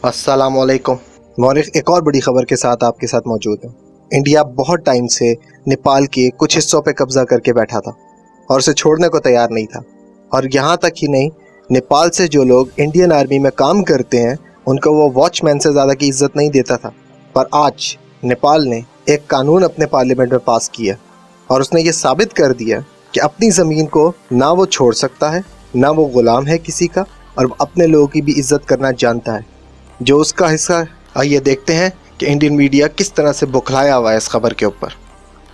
अस्सलामुअलैकुम। मौरिख एक और बड़ी खबर के साथ आपके साथ मौजूद हूँ। इंडिया बहुत टाइम से नेपाल के कुछ हिस्सों पे कब्जा करके बैठा था और उसे छोड़ने को तैयार नहीं था। और यहाँ तक ही नहीं, नेपाल से जो लोग इंडियन आर्मी में काम करते हैं उनको वो वॉचमैन से ज़्यादा की इज्जत नहीं देता था। पर आज नेपाल ने एक कानून अपने पार्लियामेंट में पास किया और उसने ये साबित कर दिया कि अपनी ज़मीन को ना वो छोड़ सकता है, ना वो ग़ुलाम है किसी का, और अपने लोगों की भी इज्जत करना जानता है जो उसका हिस्सा है। आइए देखते हैं कि इंडियन मीडिया किस तरह से बुखलाया हुआ है इस खबर के ऊपर।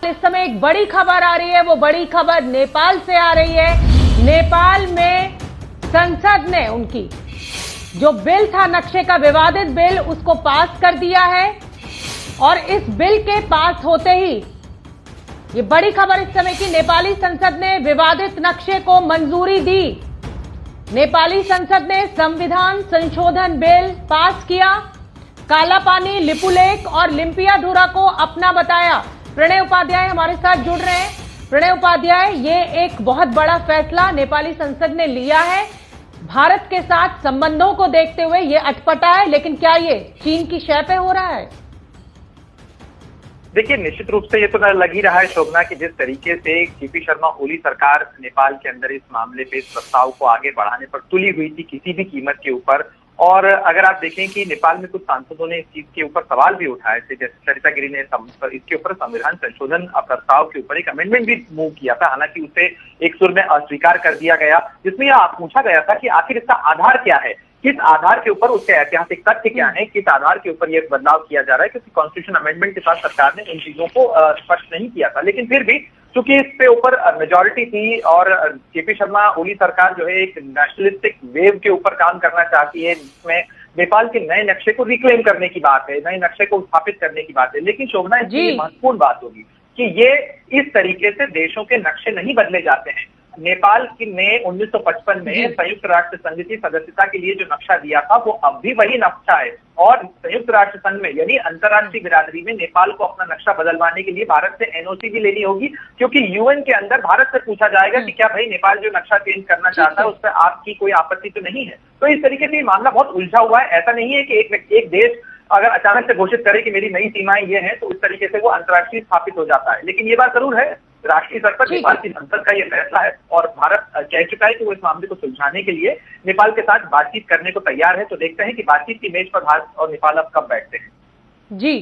इस समय एक बड़ी खबर आ रही है, वो बड़ी खबर नेपाल से आ रही है। नेपाल में संसद ने उनकी जो बिल था, नक्शे का विवादित बिल, उसको पास कर दिया है। और इस बिल के पास होते ही ये बड़ी खबर इस समय की, नेपाली संसद ने विवादित नक्शे को मंजूरी दी। नेपाली संसद ने संविधान संशोधन बिल पास किया। काला पानी, लिपुलेख और लिम्पियाधुरा को अपना बताया। प्रणय उपाध्याय हमारे साथ जुड़ रहे हैं। प्रणय उपाध्याय, ये एक बहुत बड़ा फैसला नेपाली संसद ने लिया है। भारत के साथ संबंधों को देखते हुए ये अटपटा है, लेकिन क्या ये चीन की शय पे हो रहा है? देखिए, निश्चित रूप से ये तो लग ही रहा है शोभना कि जिस तरीके से केपी शर्मा ओली सरकार नेपाल के अंदर इस मामले पे, इस प्रस्ताव को आगे बढ़ाने पर तुली हुई थी किसी भी कीमत के ऊपर। और अगर आप देखें कि नेपाल में कुछ सांसदों ने इस चीज के ऊपर सवाल भी उठाए थे, जैसे सरिता गिरी ने इसके ऊपर संविधान संशोधन प्रस्ताव के ऊपर एक अमेंडमेंट भी मूव किया था, हालांकि उसे एक सुर में अस्वीकार कर दिया गया, जिसमें यह पूछा गया था कि आखिर इसका आधार क्या है, किस आधार के ऊपर, उसके ऐतिहासिक तथ्य क्या है, किस आधार के ऊपर यह बदलाव किया जा रहा है, क्योंकि कॉन्स्टिट्यूशन अमेंडमेंट के साथ सरकार ने इन चीजों को स्पष्ट नहीं किया था। लेकिन फिर भी चूंकि इस पे ऊपर मेजॉरिटी थी और केपी शर्मा ओली सरकार जो है एक नेशनलिस्टिक वेव के ऊपर काम करना चाहती है, जिसमें नेपाल के नए नक्शे को रिक्लेम करने की बात है, नए नक्शे को स्थापित करने की बात है। लेकिन शोभना, इसकी महत्वपूर्ण बात होगी कि ये इस तरीके से देशों के नक्शे नहीं बदले जाते हैं। नेपाल ने 1955 में संयुक्त राष्ट्र संघ की सदस्यता के लिए जो नक्शा दिया था वो अब भी वही नक्शा है। और संयुक्त राष्ट्र संघ में यानी अंतर्राष्ट्रीय बिरादरी में नेपाल को अपना नक्शा बदलवाने के लिए भारत से एनओसी भी लेनी होगी, क्योंकि यूएन के अंदर भारत से पूछा जाएगा कि क्या भाई नेपाल जो नक्शा चेंज करना चाहता है उस पर आपकी कोई आपत्ति तो नहीं है। तो इस तरीके से ये मामला बहुत उलझा हुआ है। ऐसा नहीं है कि एक देश अगर अचानक से घोषित करे कि मेरी नई सीमाएं ये हैं तो इस तरीके से वो अंतर्राष्ट्रीय स्थापित हो जाता है। लेकिन ये बात जरूर है, राष्ट्रीय स्तर पर नेपाल की संसद का ये फैसला है और भारत कह चुका है कि वो इस मामले को सुलझाने के लिए नेपाल के साथ बातचीत करने को तैयार है। तो देखते हैं कि बातचीत की मेज पर भारत और नेपाल अब कब बैठते हैं। जी,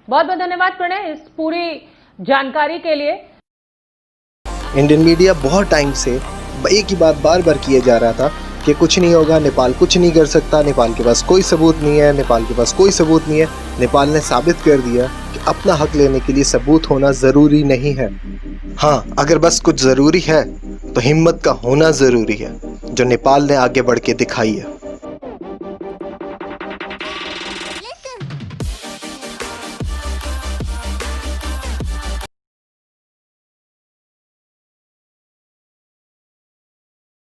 बहुत बहुत धन्यवाद प्रणय इस पूरी जानकारी के लिए। इंडियन मीडिया बहुत टाइम से एक ही बात बार बार किए जा रहा था कि कुछ नहीं होगा, नेपाल कुछ नहीं कर सकता, नेपाल के पास कोई सबूत नहीं है, नेपाल के पास कोई सबूत नहीं है। नेपाल ने साबित कर दिया कि अपना हक लेने के लिए सबूत होना ज़रूरी नहीं है। हाँ, अगर बस कुछ ज़रूरी है तो हिम्मत का होना ज़रूरी है, जो नेपाल ने आगे बढ़ के दिखाई है।